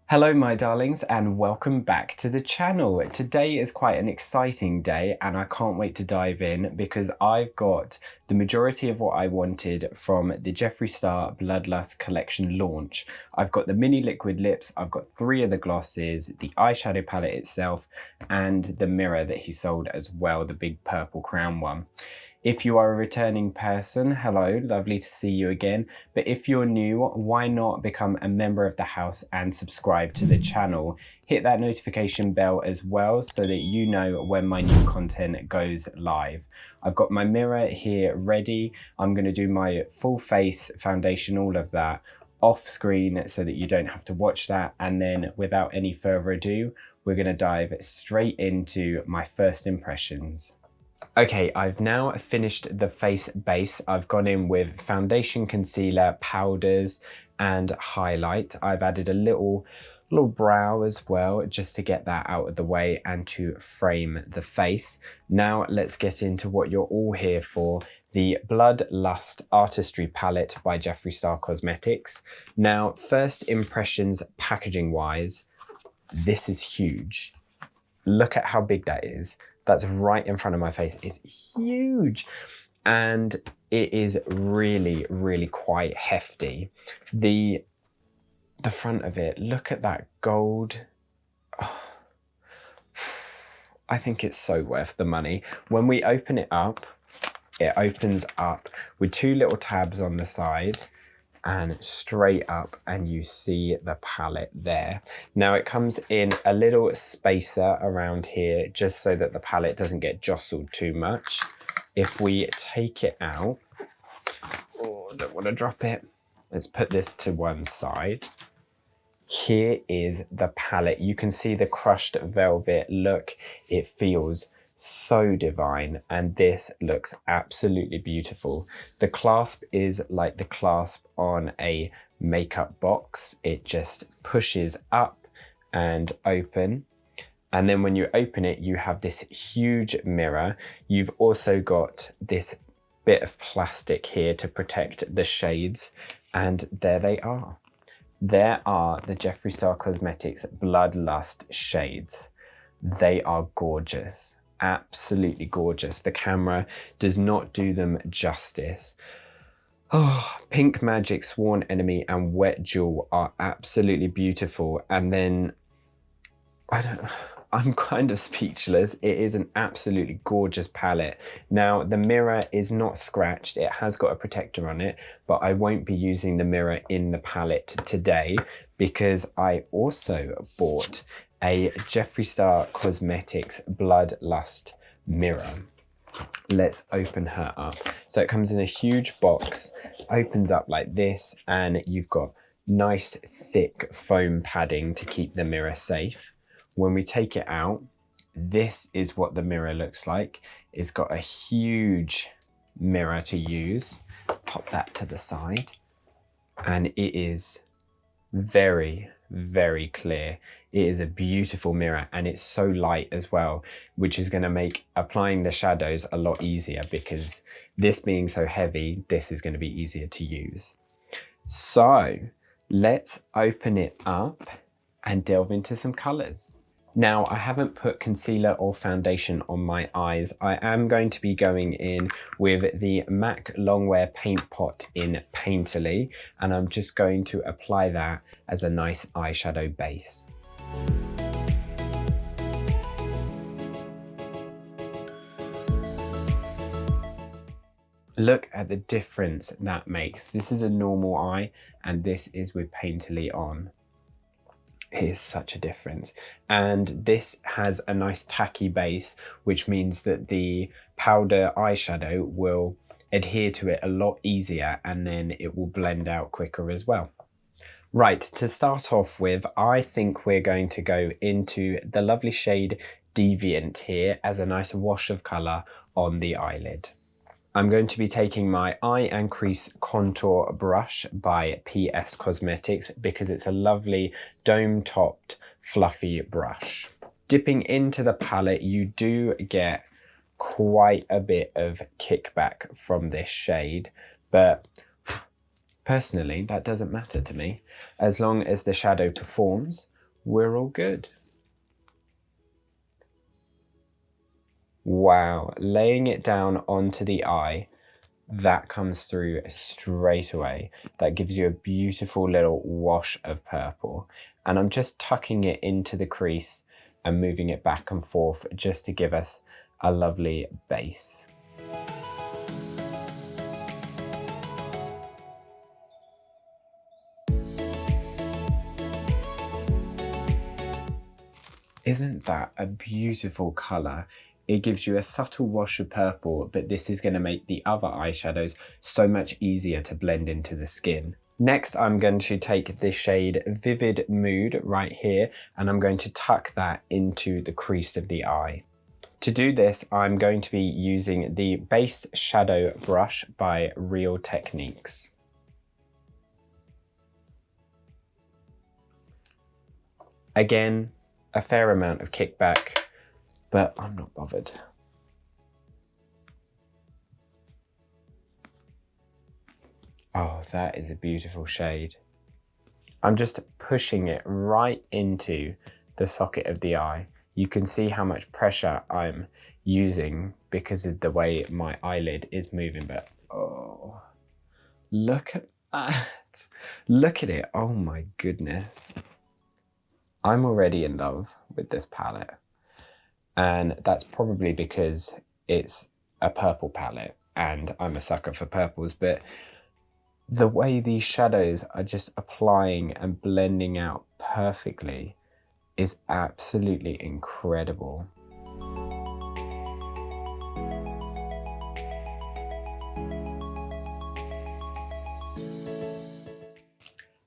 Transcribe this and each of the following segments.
Hello my darlings and welcome back to the channel. Today is quite an exciting day and I can't wait to dive in because I've got the majority of what I wanted from the Jeffree Star Bloodlust collection launch. I've got the mini liquid lips, I've got 3 of the glosses, the eyeshadow palette itself and the mirror that he sold as well, the big purple crown one. If you are a returning person, hello, lovely to see you again. But if you're new, why not become a member of the house and subscribe to the channel? Hit that notification bell as well so that you know when my new content goes live. I've got my mirror here ready. I'm going to do my full face foundation, all of that off screen so that you don't have to watch that. And then without any further ado, we're going to dive straight into my first impressions. Okay, I've now finished the face base. I've gone in with foundation, concealer, powders, and highlight. I've added a little brow as well, just to get that out of the way and to frame the face. Now let's get into what you're all here for, the Bloodlust Artistry Palette by Jeffree Star Cosmetics. Now, first impressions packaging wise, this is huge. Look at how big that is. That's right in front of my face. It's huge. And it is really, really quite hefty. The front of it, look at that gold. Oh, I think it's so worth the money. When we open it up, it opens up with 2 little tabs on the side and straight up, and you see the palette there. Now it comes in a little spacer around here just so that the palette doesn't get jostled too much. If we take it out, oh, I don't want to drop it. Let's put this to one side. Here is the palette. You can see the crushed velvet look. It feels so divine, and this looks absolutely beautiful. The clasp is like the clasp on a makeup box. It just pushes up and open, and then when you open it you have this huge mirror. You've also got this bit of plastic here to protect the shades, and there they are. There are the Jeffree Star Cosmetics Bloodlust shades. They are gorgeous. Absolutely gorgeous. The camera does not do them justice. Oh, Pink Magic, Sworn Enemy and Wet Jewel are absolutely beautiful. And then I'm kind of speechless. It is an absolutely gorgeous palette. Now the mirror is not scratched. It has got a protector on it, but I won't be using the mirror in the palette today because I also bought a Jeffree Star Cosmetics Bloodlust mirror. Let's open her up. So it comes in a huge box, opens up like this, and you've got nice thick foam padding to keep the mirror safe. When we take it out, this is what the mirror looks like. It's got a huge mirror to use. Pop that to the side, and it is very, very clear. It is a beautiful mirror, and it's so light as well, which is going to make applying the shadows a lot easier because this being so heavy, this is going to be easier to use. So let's open it up and delve into some colors. Now, I haven't put concealer or foundation on my eyes. I am going to be going in with the MAC Longwear Paint Pot in Painterly, and I'm just going to apply that as a nice eyeshadow base. Look at the difference that makes. This is a normal eye, and this is with Painterly on. It is such a difference, and this has a nice tacky base, which means that the powder eyeshadow will adhere to it a lot easier, and then it will blend out quicker as well. Right, to start off with, I think we're going to go into the lovely shade Deviant here as a nice wash of colour on the eyelid. I'm going to be taking my eye and crease contour brush by PS Cosmetics because it's a lovely dome-topped fluffy brush. Dipping into the palette, you do get quite a bit of kickback from this shade, but personally that doesn't matter to me. As long as the shadow performs, we're all good. Wow, laying it down onto the eye, that comes through straight away. That gives you a beautiful little wash of purple. And I'm just tucking it into the crease and moving it back and forth just to give us a lovely base. Isn't that a beautiful colour? It gives you a subtle wash of purple, but this is going to make the other eyeshadows so much easier to blend into the skin. Next, I'm going to take the shade Vivid Mood right here, and I'm going to tuck that into the crease of the eye. To do this, I'm going to be using the Base Shadow Brush by Real Techniques. Again, a fair amount of kickback, but I'm not bothered. Oh, that is a beautiful shade. I'm just pushing it right into the socket of the eye. You can see how much pressure I'm using because of the way my eyelid is moving, but oh, look at that. Look at it, oh my goodness. I'm already in love with this palette, and that's probably because it's a purple palette and I'm a sucker for purples, but the way these shadows are just applying and blending out perfectly is absolutely incredible.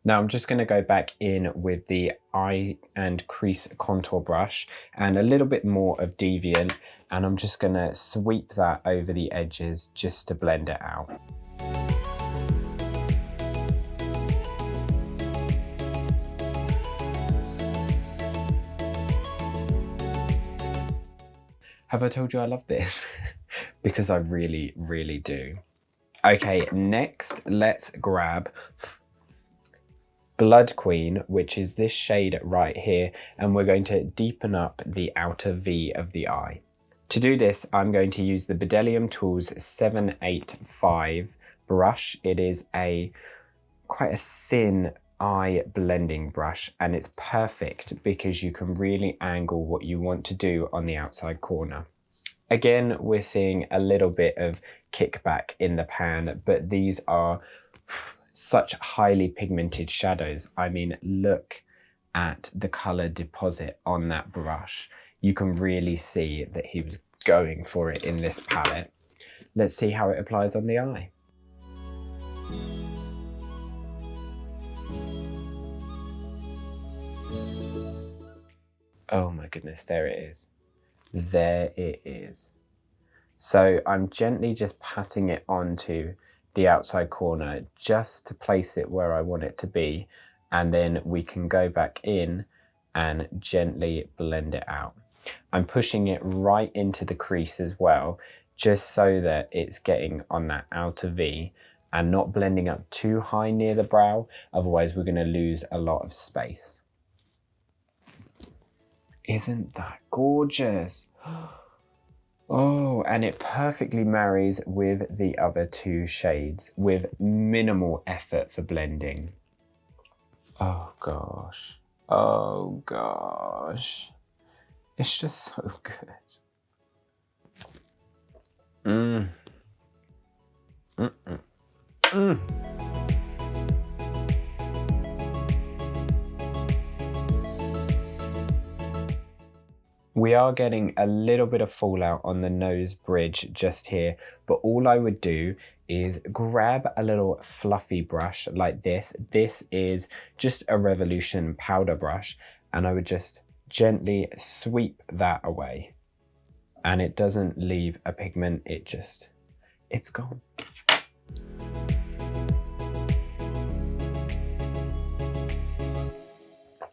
Now I'm just going to go back in with the eye and crease contour brush and a little bit more of Deviant, and I'm just going to sweep that over the edges just to blend it out. Have I told you I love this? Because I really, really do. Okay, next let's grab Blood Queen, which is this shade right here, and we're going to deepen up the outer V of the eye. To do this, I'm going to use the Bdellium Tools 785 brush. It is quite a thin eye blending brush, and it's perfect because you can really angle what you want to do on the outside corner. Again, we're seeing a little bit of kickback in the pan, but these are such highly pigmented shadows. I mean, look at the color deposit on that brush. You can really see that he was going for it in this palette. Let's see how it applies on the eye. Oh my goodness, there it is. There it is. So I'm gently just patting it onto the outside corner just to place it where I want it to be, and then we can go back in and gently blend it out. I'm pushing it right into the crease as well, just so that it's getting on that outer V and not blending up too high near the brow, otherwise we're going to lose a lot of space. Isn't that gorgeous? Oh, and it perfectly marries with the other two shades with minimal effort for blending. Oh gosh. Oh gosh. It's just so good. Mmm. Mm-mm. Mm. We are getting a little bit of fallout on the nose bridge just here, but all I would do is grab a little fluffy brush like this. This is just a Revolution powder brush, and I would just gently sweep that away. And it doesn't leave a pigment, it's gone.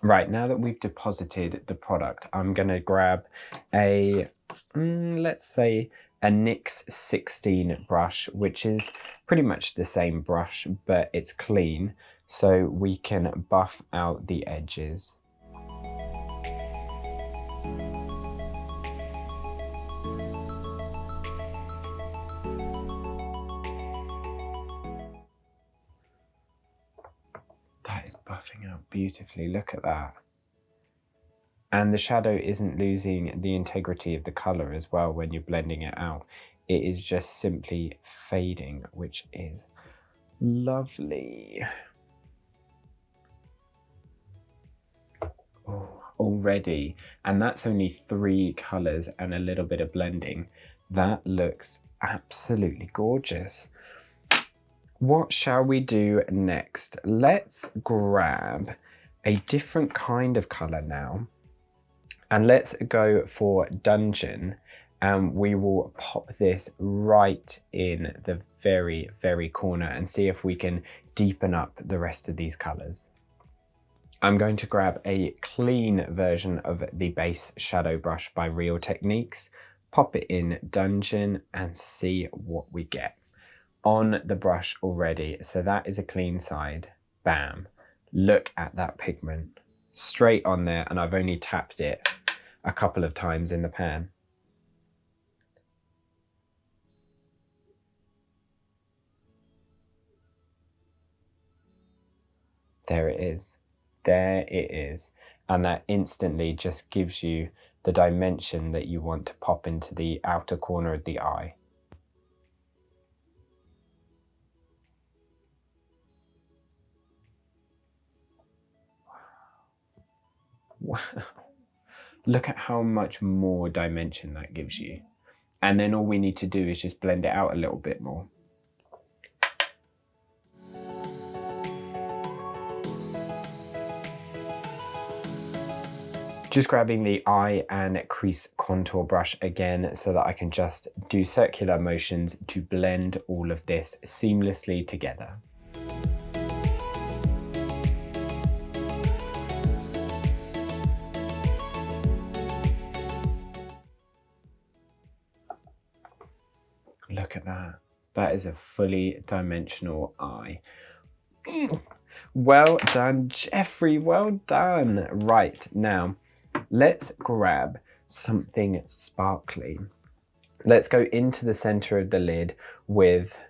Right, now that we've deposited the product, I'm going to grab a, let's say, a NYX 16 brush, which is pretty much the same brush, but it's clean, so we can buff out the edges. buffing out beautifully. Look at that. And the shadow isn't losing the integrity of the colour as well when you're blending it out. It is just simply fading, which is lovely. Oh, already. And that's only 3 colours and a little bit of blending. That looks absolutely gorgeous. What shall we do next? Let's grab a different kind of colour now. And let's go for Dungeon, and we will pop this right in the very, very corner and see if we can deepen up the rest of these colours. I'm going to grab a clean version of the base shadow brush by Real Techniques, pop it in Dungeon and see what we get. On the brush already, so that is a clean side, bam. Look at that pigment. Straight on there, and I've only tapped it a couple of times in the pan. There it is. There it is. And that instantly just gives you the dimension that you want to pop into the outer corner of the eye. Wow. Look at how much more dimension that gives you. And then all we need to do is just blend it out a little bit more. Just grabbing the eye and crease contour brush again so that I can just do circular motions to blend all of this seamlessly together. Look at that. That is a fully dimensional eye. Well done, Jeffree. Well done. Right, now, let's grab something sparkly. Let's go into the center of the lid with...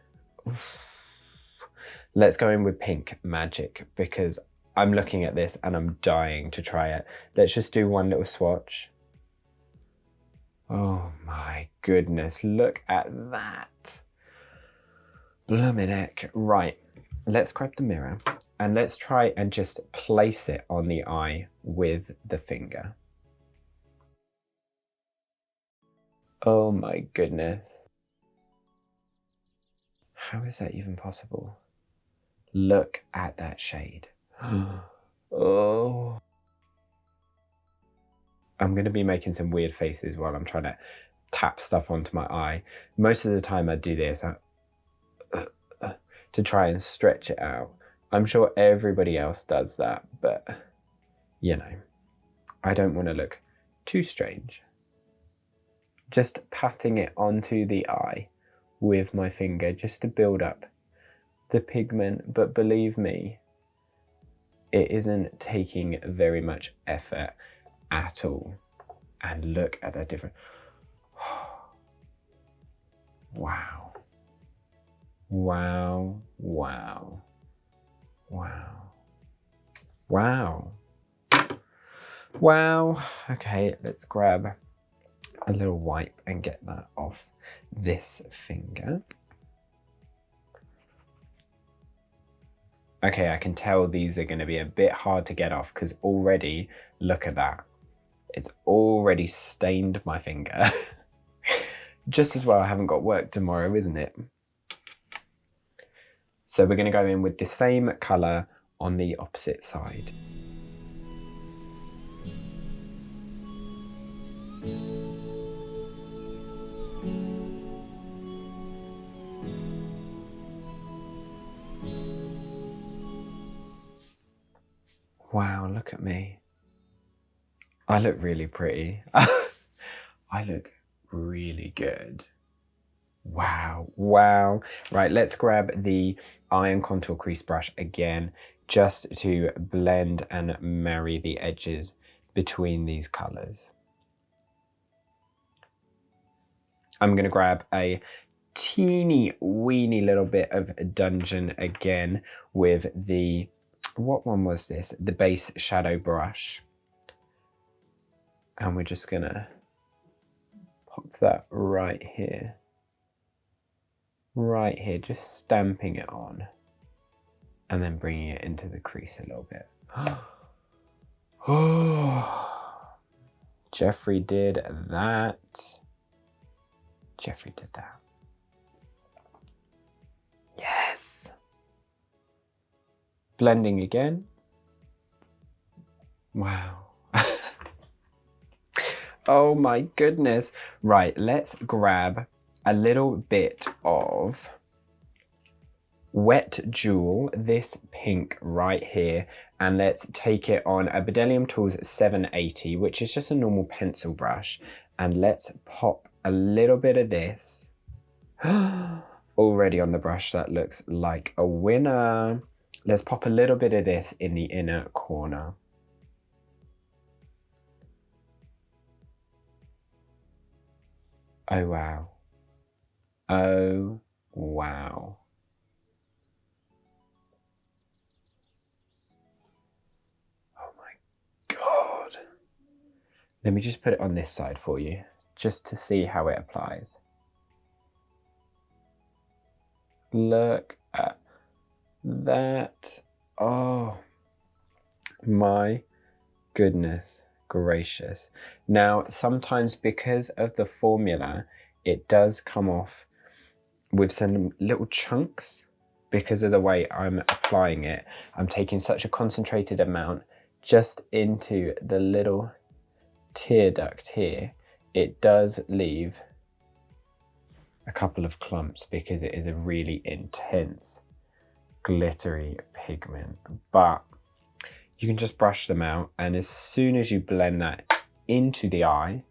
Let's go in with Pink Magic, because I'm looking at this and I'm dying to try it. Let's just do one little swatch. Oh my goodness, look at that. Bloomin' heck. Right, let's grab the mirror and let's try and just place it on the eye with the finger. Oh my goodness. How is that even possible? Look at that shade. Oh. I'm going to be making some weird faces while I'm trying to tap stuff onto my eye. Most of the time I do this to try and stretch it out. I'm sure everybody else does that, but you know, I don't want to look too strange. Just patting it onto the eye with my finger just to build up the pigment, but believe me, it isn't taking very much effort at all. And look at that different... Wow. Wow, wow, wow, wow, wow. Okay, let's grab a little wipe and get that off this finger. Okay, I can tell these are going to be a bit hard to get off because already, look at that. It's already stained my finger. Just as well I haven't got work tomorrow, isn't it? So we're going to go in with the same colour on the opposite side. Wow, look at me. I look really pretty. I look really good. Wow, wow. Right, let's grab the Iron Contour Crease Brush again, just to blend and marry the edges between these colours. I'm going to grab a teeny weeny little bit of Dungeon again with the what one was this? The base shadow brush. And we're just gonna pop that right here. Right here, just stamping it on. And then bringing it into the crease a little bit. Oh, Jeffree did that. Jeffree did that. Yes. Blending again. Wow. Oh my goodness. Right, let's grab a little bit of Wet Jewel, this pink right here, and let's take it on a Bdellium Tools 780, which is just a normal pencil brush, and let's pop a little bit of this. Already on the brush, that looks like a winner. Let's pop a little bit of this in the inner corner. Oh wow. Oh wow. Oh my God. Let me just put it on this side for you, just to see how it applies. Look at that. Oh my goodness gracious. Now, sometimes because of the formula, it does come off with some little chunks because of the way I'm applying it. I'm taking such a concentrated amount just into the little tear duct here. It does leave a couple of clumps because it is a really intense glittery pigment, but you can just brush them out, and as soon as you blend that into the eye,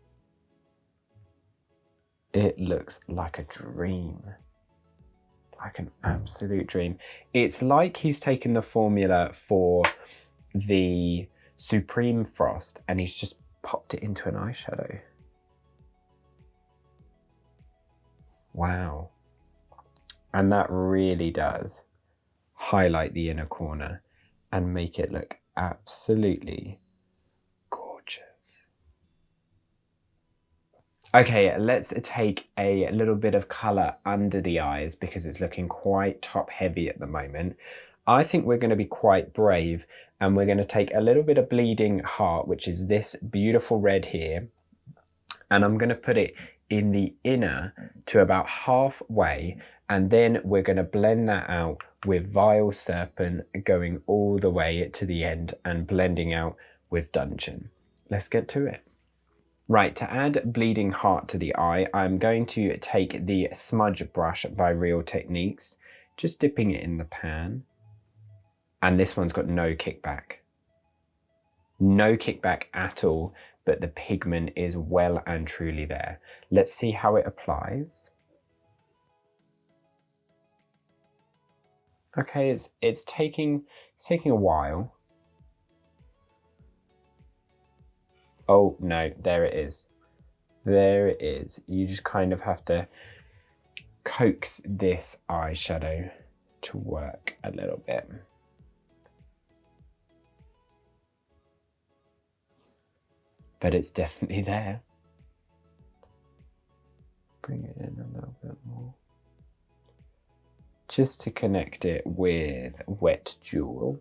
it looks like a dream. Like an absolute dream. It's like he's taken the formula for the Supreme Frost and he's just popped it into an eyeshadow. Wow. And that really does highlight the inner corner and make it look absolutely gorgeous. Okay, let's take a little bit of colour under the eyes because it's looking quite top heavy at the moment. I think we're going to be quite brave, and we're going to take a little bit of Bleeding Heart, which is this beautiful red here, and I'm going to put it in the inner to about halfway, and then we're going to blend that out with Vile Serpent going all the way to the end and blending out with Dungeon. Let's get to it. Right, to add Bleeding Heart to the eye, I'm going to take the smudge brush by Real Techniques, just dipping it in the pan. And this one's got no kickback. No kickback at all, but the pigment is well and truly there. Let's see how it applies. Okay, it's taking a while. Oh no, there it is. There it is. You just kind of have to coax this eyeshadow to work a little bit. But it's definitely there. Bring it in a little bit more. Just to connect it with Wet Jewel.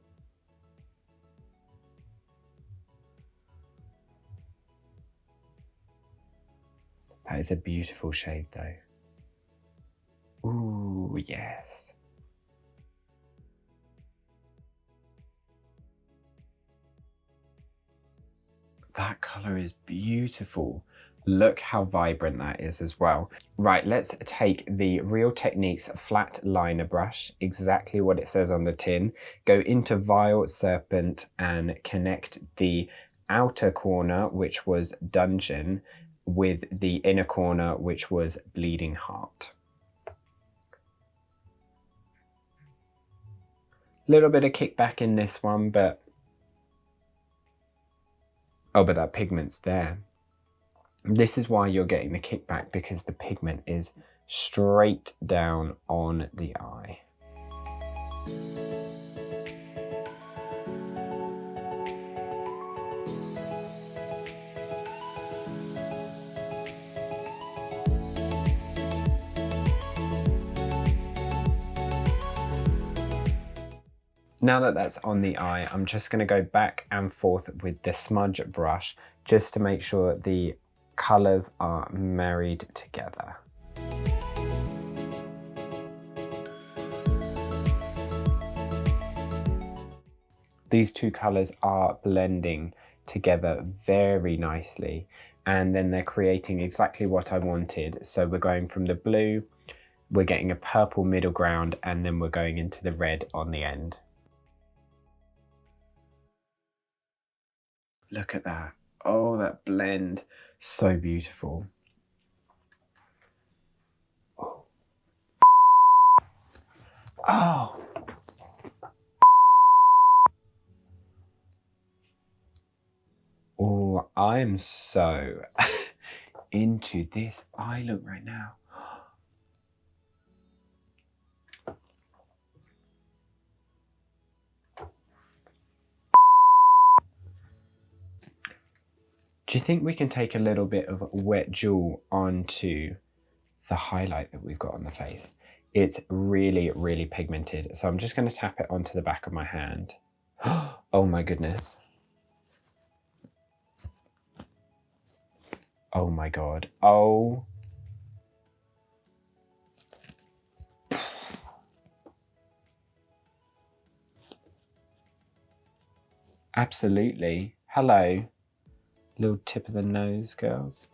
That is a beautiful shade though. Ooh, yes. That colour is beautiful. Look how vibrant that is as well. Right, let's take the Real Techniques flat liner brush, exactly what it says on the tin, go into Vile Serpent and connect the outer corner, which was Dungeon, with the inner corner, which was Bleeding Heart. Little bit of kickback in this one, but oh, but that pigment's there. This is why you're getting the kickback, because the pigment is straight down on the eye. Now that that's on the eye, I'm just going to go back and forth with the smudge brush just to make sure the colours are married together. These two colours are blending together very nicely, and then they're creating exactly what I wanted. So we're going from the blue, we're getting a purple middle ground, and then we're going into the red on the end. Look at that. Oh, that blend. So beautiful. Oh. Oh, I'm so into this eye look right now. Do you think we can take a little bit of wet jewel onto the highlight that we've got on the face? It's really, really pigmented. So I'm just going to tap it onto the back of my hand. Oh my goodness. Oh my God. Oh. Absolutely. Hello. Little tip of the nose, girls.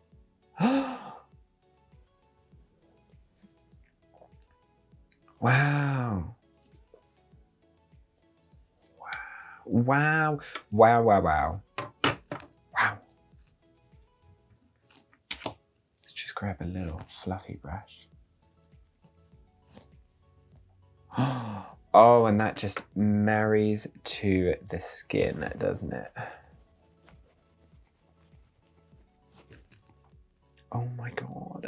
Wow. Wow. Wow, wow, wow. Wow. Let's just grab a little fluffy brush. Oh, and that just marries to the skin, doesn't it? Oh my God.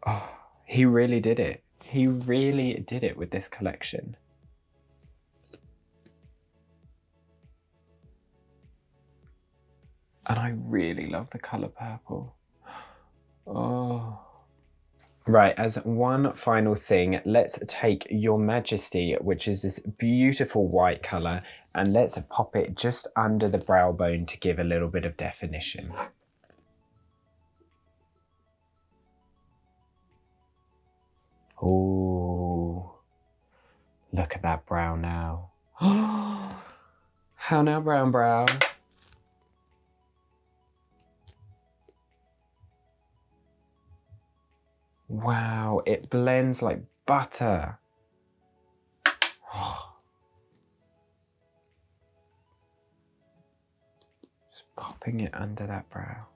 Oh, he really did it. He really did it with this collection. And I really love the colour purple. Oh. Right, as one final thing, let's take Your Majesty, which is this beautiful white colour, and let's pop it just under the brow bone to give a little bit of definition. Oh, look at that brow now. How now, brown brow? Wow, it blends like butter. Just popping it under that brow.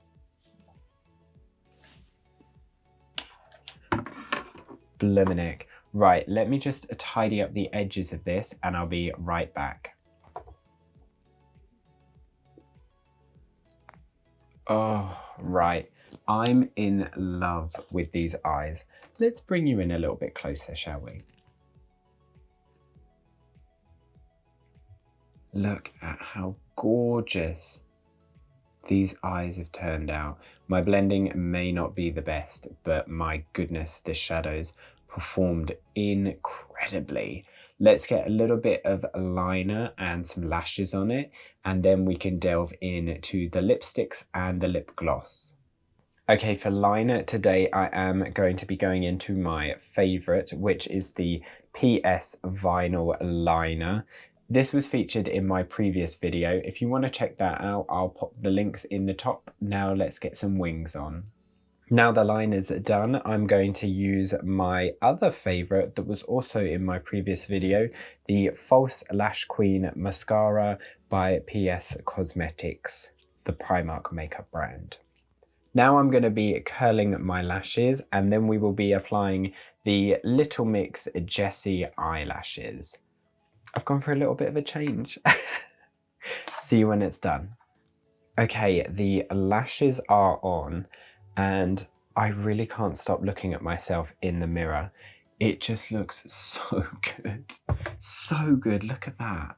Bliminic. Right, let me just tidy up the edges of this and I'll be right back. Oh, right. I'm in love with these eyes. Let's bring you in a little bit closer, shall we? Look at how gorgeous these eyes have turned out. My blending may not be the best, but my goodness, the shadows performed incredibly. Let's get a little bit of liner and some lashes on it, and then we can delve into the lipsticks and the lip gloss. Okay, for liner today, I am going to be going into my favorite, which is the PS Vinyl Liner. This was featured in my previous video. If you want to check that out, I'll pop the links in the top. Now let's get some wings on. Now the liner's done, I'm going to use my other favorite that was also in my previous video, the False Lash Queen Mascara by PS Cosmetics, the Primark makeup brand. Now I'm going to be curling my lashes, and then we will be applying the Little Mix Jessie eyelashes. I've gone for a little bit of a change. See you when it's done. Okay, the lashes are on, and I really can't stop looking at myself in the mirror. It just looks so good. So good, look at that.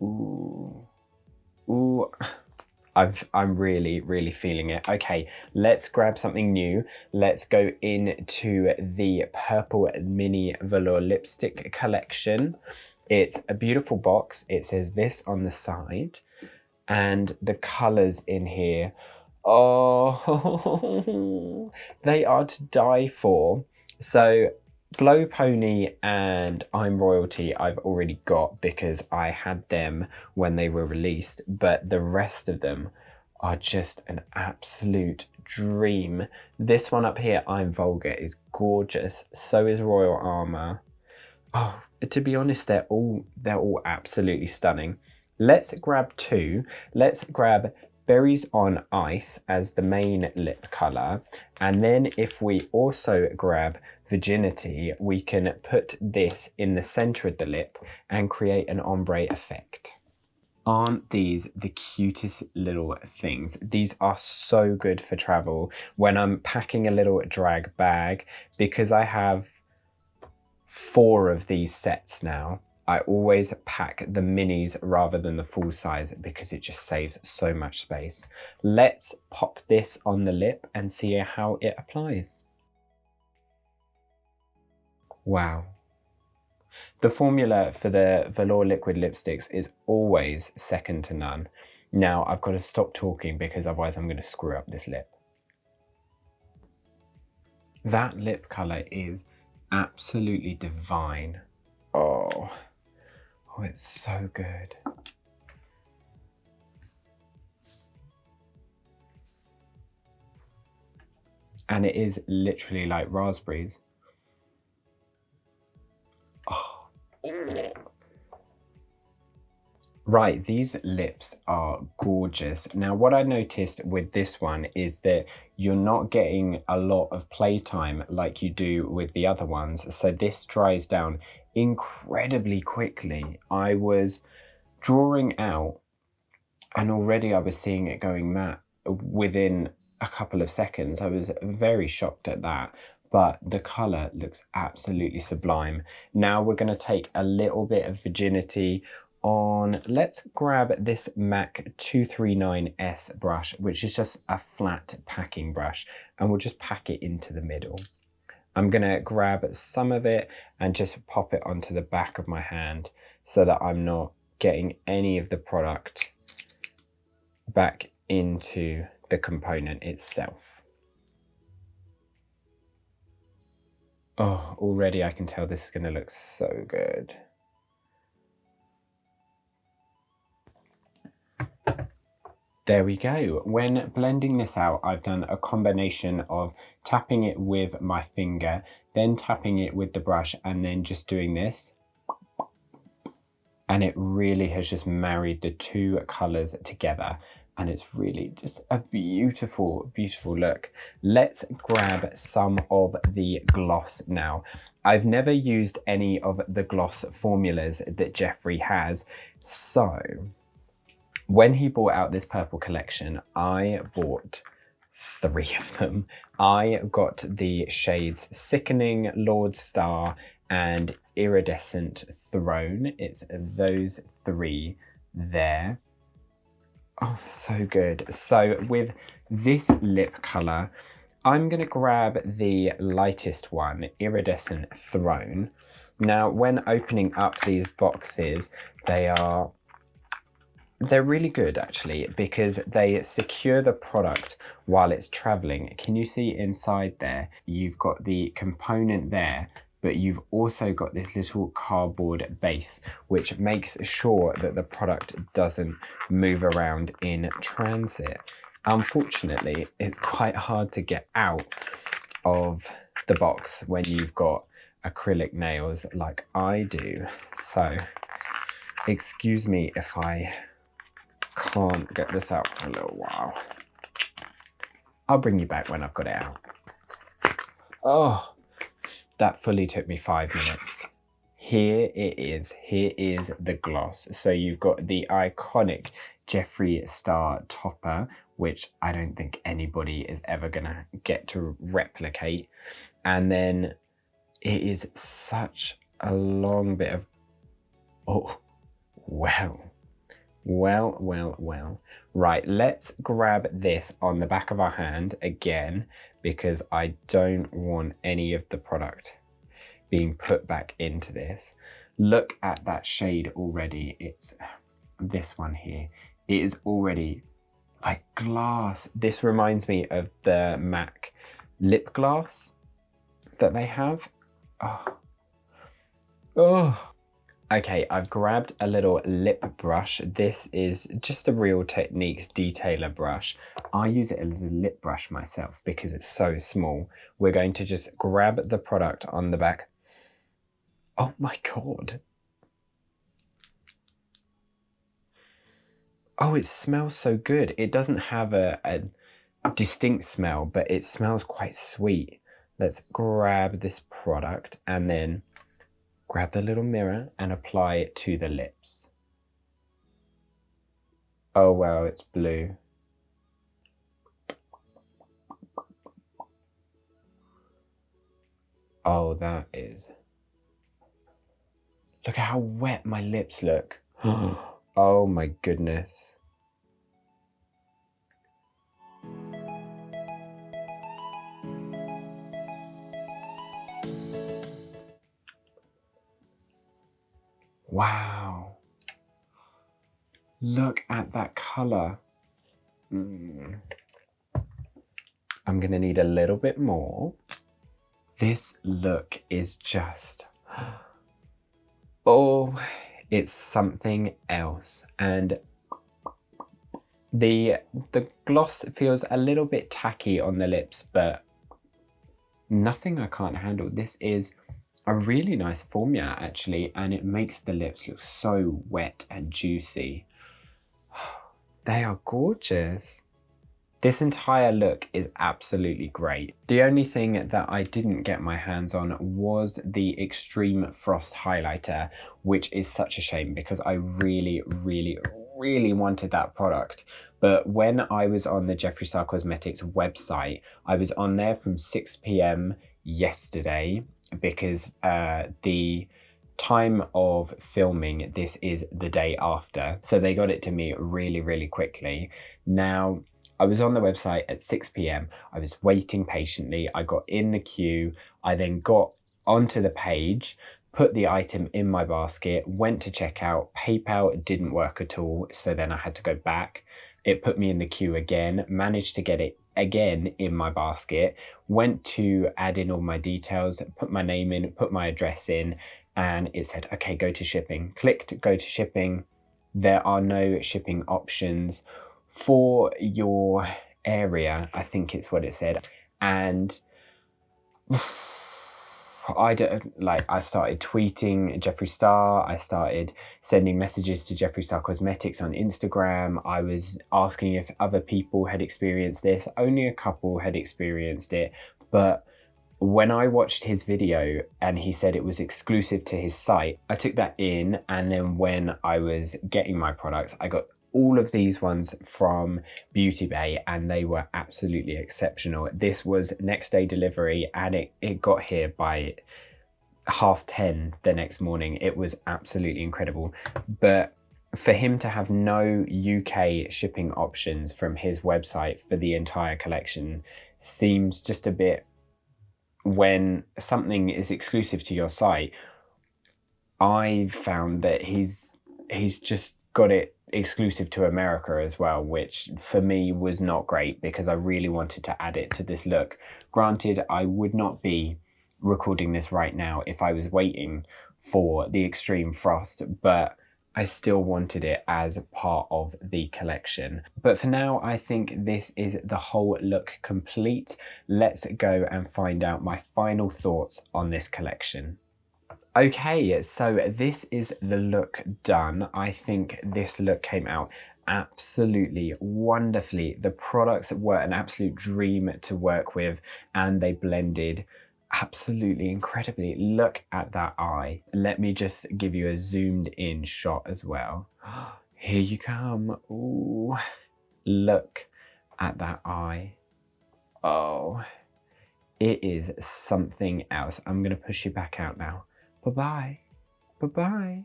Ooh. Ooh. I'm really, really feeling it. Okay, let's grab something new. Let's go into the purple mini velour lipstick collection. It's a beautiful box. It says this on the side, and the colours in here, oh, they are to die for. So Blow Pony and I'm Royalty I've already got because I had them when they were released, but the rest of them are just an absolute dream. This one up here, I'm Vulgar, is gorgeous. So is Royal Armour. Oh, to be honest, they're all absolutely stunning. Let's grab two. Let's grab Berries on Ice as the main lip colour, and then if we also grab Virginity, we can put this in the centre of the lip and create an ombre effect. Aren't these the cutest little things? These are so good for travel when I'm packing a little drag bag, because I have 4 of these sets now. I always pack the minis rather than the full size because it just saves so much space. Let's pop this on the lip and see how it applies. Wow. The formula for the velour liquid lipsticks is always second to none. Now I've got to stop talking because otherwise I'm going to screw up this lip. That lip colour is absolutely divine. Oh, it's so good. And it is literally like raspberries. Oh. Right, these lips are gorgeous. Now, what I noticed with this one is that you're not getting a lot of playtime like you do with the other ones. So this dries down incredibly quickly. I was drawing out and already I was seeing it going matte within a couple of seconds. I was very shocked at that, but the colour looks absolutely sublime. Now we're going to take a little bit of Virginity on. Let's grab this MAC 239S brush, which is just a flat packing brush, and we'll just pack it into the middle. I'm gonna grab some of it and just pop it onto the back of my hand so that I'm not getting any of the product back into the component itself. Oh, already I can tell this is gonna look so good. There we go. When blending this out, I've done a combination of tapping it with my finger, then tapping it with the brush, and then just doing this. And it really has just married the two colours together. And it's really just a beautiful, beautiful look. Let's grab some of the gloss now. I've never used any of the gloss formulas that Jeffree has, so when he brought out this purple collection, I bought 3 of them. I got the shades Sickening, Lord Star, and Iridescent Throne. It's those 3 there. Oh, so good. So with this lip colour, I'm going to grab the lightest one, Iridescent Throne. Now, when opening up these boxes, they're really good actually, because they secure the product while it's traveling. Can you see inside there? You've got the component there, but you've also got this little cardboard base, which makes sure that the product doesn't move around in transit. Unfortunately, it's quite hard to get out of the box when you've got acrylic nails like I do. So excuse me if I can't get this out for a little while. I'll bring you back when I've got it out. Oh, that fully took me 5 minutes. Here it is. Here is the gloss. So you've got the iconic Jeffree Star topper, which I don't think anybody is ever gonna get to replicate. And then it is such a long bit of, oh, wow. Well, well, well. Right, let's grab this on the back of our hand again, because I don't want any of the product being put back into this. Look at that shade already. It's this one here. It is already like glass. This reminds me of the MAC lip gloss that they have. Oh. Okay, I've grabbed a little lip brush. This is just a Real Techniques detailer brush. I use it as a lip brush myself because it's so small. We're going to just grab the product on the back. Oh my God. Oh, it smells so good. It doesn't have a distinct smell, but it smells quite sweet. Let's grab this product and then grab the little mirror and apply it to the lips. Oh wow, it's blue. Oh, that is. Look at how wet my lips look. Oh my goodness. Wow. Look at that color. I'm gonna need a little bit more. This look is just, oh, it's something else. And the gloss feels a little bit tacky on the lips, but nothing I can't handle. This is a really nice formula actually, and it makes the lips look so wet and juicy. They are gorgeous. This entire look is absolutely great. The only thing that I didn't get my hands on was the Extreme Frost highlighter, which is such a shame because I really wanted that product. But when I was on the Jeffree Star Cosmetics website, I was on there from 6 p.m. yesterday because the time of filming this is the day after. So they got it to me really quickly. Now, I was on the website at 6 p.m. I was waiting patiently. I got in the queue. I then got onto the page, put the item in my basket, went to checkout. PayPal didn't work at all, so then I had to go back. It put me in the queue again, managed to get it again in my basket, went to add in all my details, put my name in, put my address in, and it said, okay, go to shipping. Clicked go to shipping. There are no shipping options for your area, I think it's what it said. And I started tweeting Jeffree Star. I started sending messages to Jeffree Star Cosmetics on Instagram. I was asking if other people had experienced this. Only a couple had experienced it, but when I watched his video and he said it was exclusive to his site, I took that in, and then when I was getting my products, I got all of these ones from Beauty Bay and they were absolutely exceptional. This was next day delivery and it got here by 10:30 the next morning. It was absolutely incredible. But for him to have no UK shipping options from his website for the entire collection seems just a bit, when something is exclusive to your site, I've found that he's just got it exclusive to America as well, which for me was not great because I really wanted to add it to this look. Granted, I would not be recording this right now if I was waiting for the Extreme Frost, but I still wanted it as part of the collection. But for now, I think this is the whole look complete. Let's go and find out my final thoughts on this collection. Okay, so this is the look done. I think this look came out absolutely wonderfully. The products were an absolute dream to work with and they blended absolutely incredibly. Look at that eye. Let me just give you a zoomed in shot as well. Here you come. Ooh, look at that eye. Oh, it is something else. I'm gonna push you back out now. Bye-bye. Bye-bye.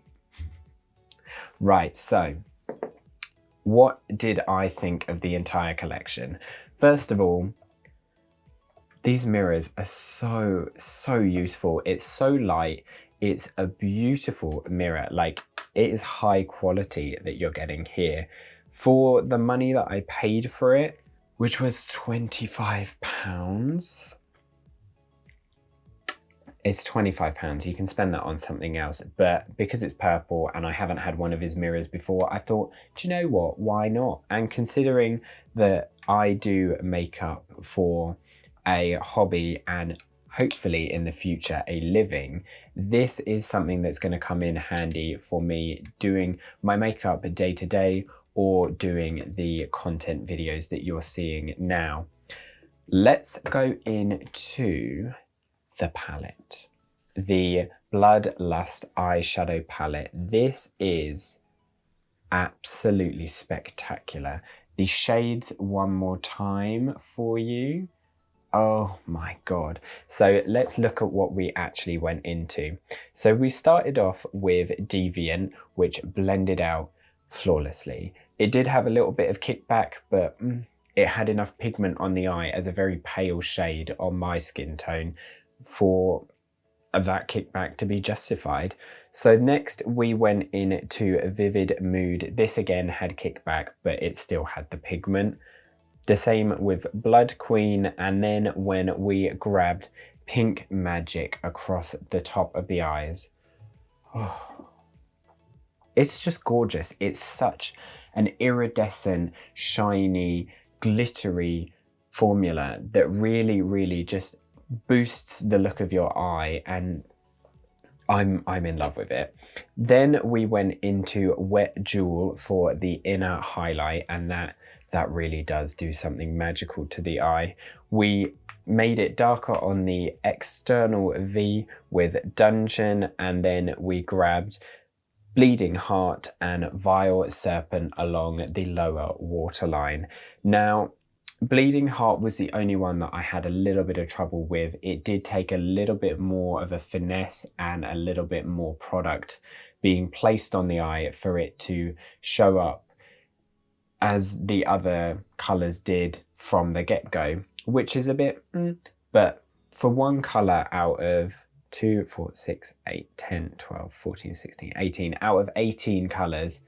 Right, so what did I think of the entire collection? First of all, these mirrors are so useful. It's so light. It's a beautiful mirror. Like, it is high quality that you're getting here. For the money that I paid for it, which was £25, it's £25. You can spend that on something else. But because it's purple and I haven't had one of his mirrors before, I thought, do you know what? Why not? And considering that I do makeup for a hobby and hopefully in the future a living, this is something that's going to come in handy for me doing my makeup day to day or doing the content videos that you're seeing now. Let's go into the palette, the Bloodlust eyeshadow palette. This is absolutely spectacular. The shades one more time for you. Oh my God. So let's look at what we actually went into. So we started off with Deviant, which blended out flawlessly. It did have a little bit of kickback, but it had enough pigment on the eye as a very pale shade on my skin tone for that kickback to be justified. So next we went into Vivid Mood. This again had kickback, but it still had the pigment. The same with Blood Queen, and then when we grabbed Pink Magic across the top of the eyes. Oh, it's just gorgeous. It's such an iridescent, shiny, glittery formula that really just boosts the look of your eye, and I'm in love with it. Then we went into Wet Jewel for the inner highlight, and that really does do something magical to the eye. We made it darker on the external V with Dungeon, and then we grabbed Bleeding Heart and Vile Serpent along the lower waterline. Now, Bleeding Heart was the only one that I had a little bit of trouble with. It did take a little bit more of a finesse and a little bit more product being placed on the eye for it to show up as the other colours did from the get-go, which is a bit, but for one colour out of 2, 4, 6, 8, 10, 12, 14, 16, 18, out of 18 colours,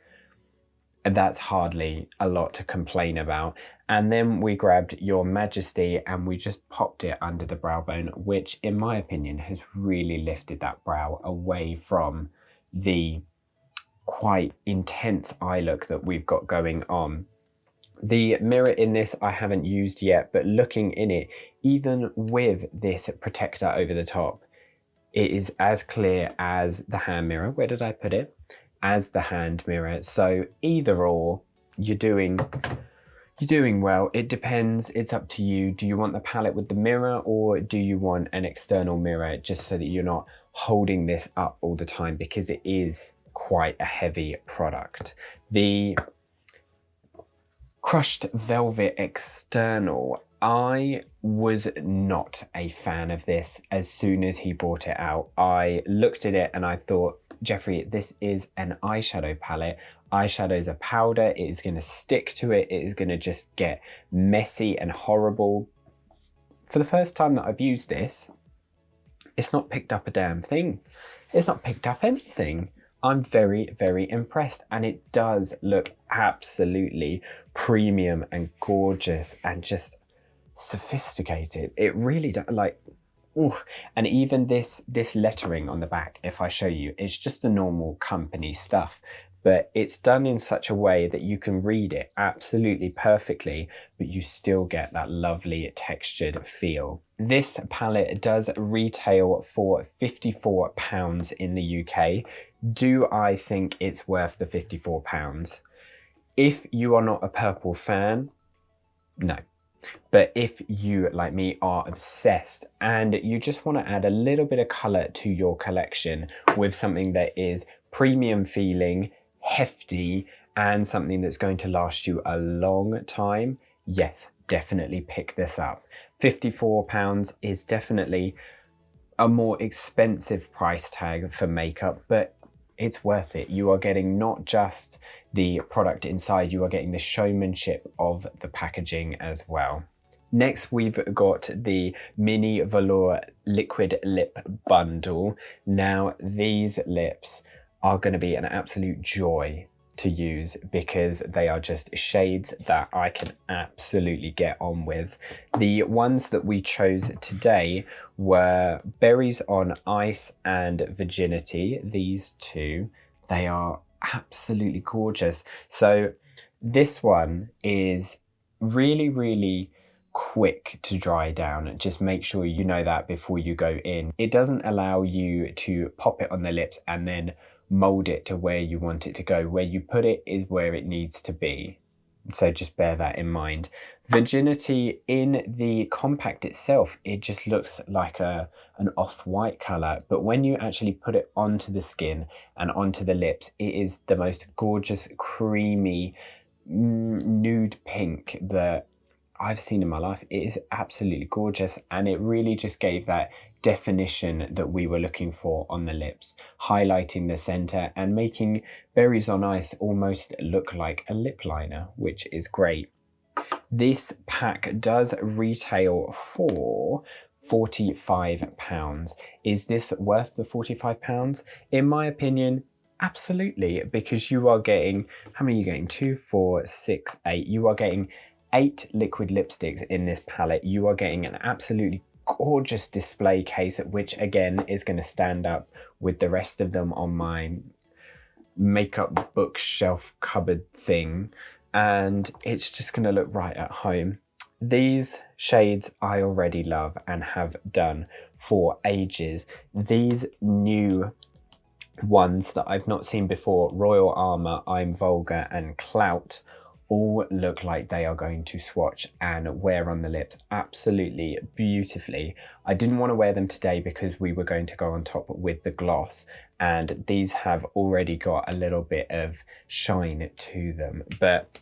that's hardly a lot to complain about. And then we grabbed Your Majesty and we just popped it under the brow bone, which in my opinion has really lifted that brow away from the quite intense eye look that we've got going on. The mirror in this I haven't used yet, but looking in it, even with this protector over the top, it is as clear as the hand mirror. Where did I put it? As the hand mirror. So either or, you're doing well. It depends. It's up to you. Do you want the palette with the mirror, or do you want an external mirror just so that you're not holding this up all the time, because it is quite a heavy product. The Crushed Velvet External, I was not a fan of this as soon as he brought it out. I looked at it and I thought, Jeffree, this is an eyeshadow palette. Eyeshadows are powder. It is going to stick to it. It is going to just get messy and horrible. For the first time that I've used this, it's not picked up a damn thing. It's not picked up anything. I'm very impressed, and it does look absolutely premium and gorgeous and just sophisticated. It really does, like, ooh. And even this lettering on the back, if I show you, it's just the normal company stuff, but it's done in such a way that you can read it absolutely perfectly, but you still get that lovely textured feel. This palette does retail for £54 in the UK. Do I think it's worth the £54? If you are not a purple fan, no. But if you, like me, are obsessed and you just want to add a little bit of colour to your collection with something that is premium feeling, hefty, and something that's going to last you a long time, yes, definitely pick this up. £54 is definitely a more expensive price tag for makeup, but it's worth it. You are getting not just the product inside, you are getting the showmanship of the packaging as well. Next, we've got the Mini Velour Liquid Lip Bundle. Now, these lips are going to be an absolute joy to use because they are just shades that I can absolutely get on with. The ones that we chose today were Berries on Ice and Virginity. These two, they are absolutely gorgeous. So this one is really quick to dry down. Just make sure you know that before you go in. It doesn't allow you to pop it on the lips and then mold it to where you want it to go. Where you put it is where it needs to be. So just bear that in mind. Virginity, in the compact itself, it just looks like an off-white color, but when you actually put it onto the skin and onto the lips, it is the most gorgeous, creamy, nude pink that I've seen in my life. It is absolutely gorgeous, and it really just gave that definition that we were looking for on the lips, highlighting the center and making Berries on Ice almost look like a lip liner, which is great. This pack does retail for £45. Is this worth the £45? In my opinion, absolutely, because you are getting, how many are you getting? 2, 4, 6, 8. You are getting 8 liquid lipsticks in this palette. You are getting an absolutely gorgeous display case, which again is going to stand up with the rest of them on my makeup bookshelf cupboard thing, and it's just going to look right at home. These shades I already love and have done for ages. These new ones that I've not seen before, Royal Armour, I'm Vulgar and Clout, all look like they are going to swatch and wear on the lips absolutely beautifully. I didn't want to wear them today because we were going to go on top with the gloss, and these have already got a little bit of shine to them, but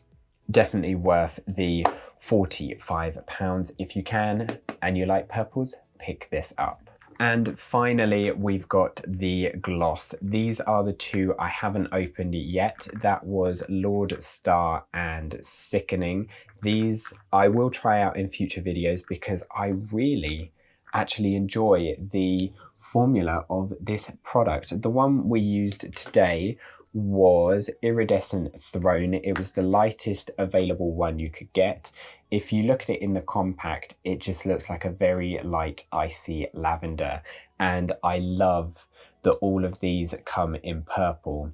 definitely worth the £45 if you can and you like purples. Pick this up. And finally, we've got the gloss. These are the two I haven't opened yet. That was Lord Star and Sickening. These I will try out in future videos because I really actually enjoy the formula of this product. The one we used today was Iridescent Throne. It was the lightest available one you could get. If you look at it in the compact, it just looks like a very light icy lavender, and I love that all of these come in purple.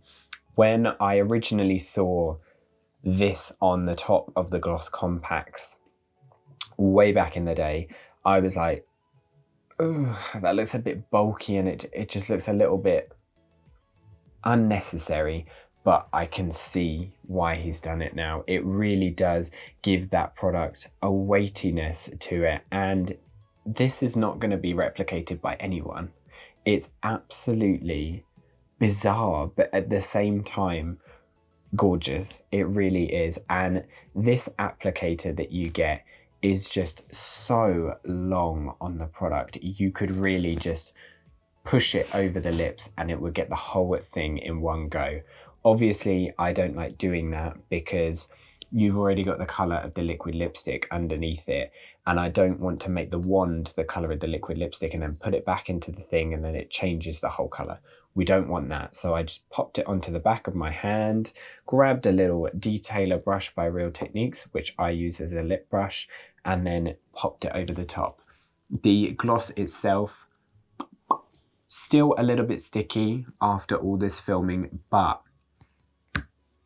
When I originally saw this on the top of the gloss compacts way back in the day, I was like, oh, that looks a bit bulky, and it just looks a little bit unnecessary, but I can see why he's done it now. It really does give that product a weightiness to it, and this is not going to be replicated by anyone. It's absolutely bizarre, but at the same time gorgeous. It really is. And this applicator that you get is just so long on the product. You could really just push it over the lips and it would get the whole thing in one go. Obviously, I don't like doing that because you've already got the colour of the liquid lipstick underneath it, and I don't want to make the wand the colour of the liquid lipstick and then put it back into the thing and then it changes the whole colour. We don't want that, so I just popped it onto the back of my hand, grabbed a little detailer brush by Real Techniques, which I use as a lip brush, and then popped it over the top. The gloss itself, still a little bit sticky after all this filming, but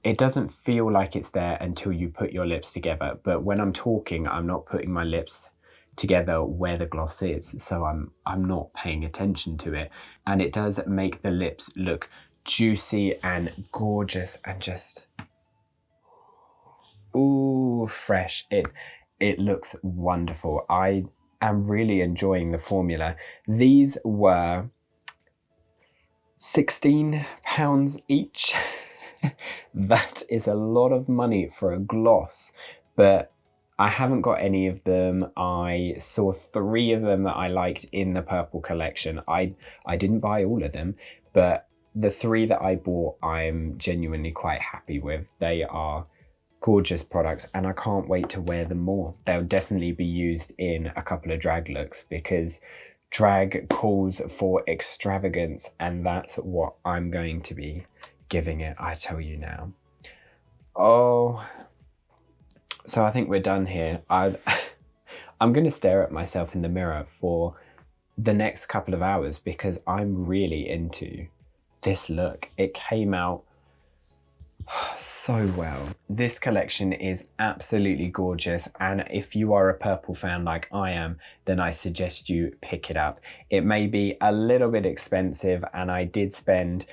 it doesn't feel like it's there until you put your lips together. But when I'm talking, I'm not putting my lips together where the gloss is, so I'm not paying attention to it. And it does make the lips look juicy and gorgeous and just, ooh, fresh. It looks wonderful. I am really enjoying the formula. These were £16 each. That is a lot of money for a gloss, but I haven't got any of them. I saw 3 of them that I liked in the purple collection. I didn't buy all of them, but the 3 that I bought, I'm genuinely quite happy with. They are gorgeous products and I can't wait to wear them more. They'll definitely be used in a couple of drag looks because drag calls for extravagance, and that's what I'm going to be giving it, I tell you now. Oh, so I think we're done here. I'm going to stare at myself in the mirror for the next couple of hours because I'm really into this look. It came out so well. This collection is absolutely gorgeous, and if you are a purple fan like I am, then I suggest you pick it up. It may be a little bit expensive, and I did spend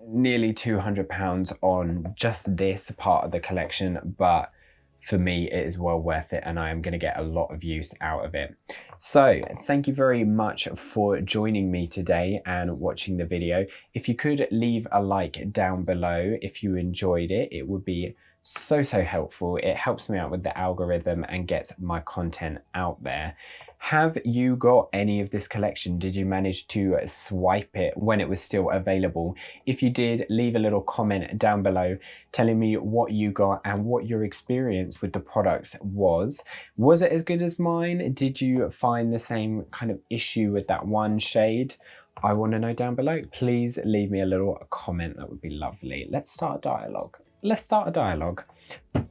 nearly £200 on just this part of the collection, but for me it is well worth it and I am going to get a lot of use out of it. So thank you very much for joining me today and watching the video. If you could leave a like down below if you enjoyed it, it would be so helpful. It helps me out with the algorithm and gets my content out there. Have you got any of this collection? Did you manage to swipe it when it was still available? If you did, leave a little comment down below telling me what you got and what your experience with the products was. Was it as good as mine? Did you find the same kind of issue with that one shade? I want to know down below. Please leave me a little comment. That would be lovely. Let's start a dialogue. Let's start a dialogue.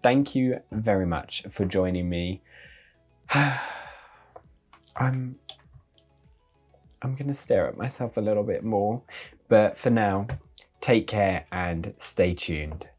Thank you very much for joining me. I'm gonna stare at myself a little bit more, but for now, take care and stay tuned.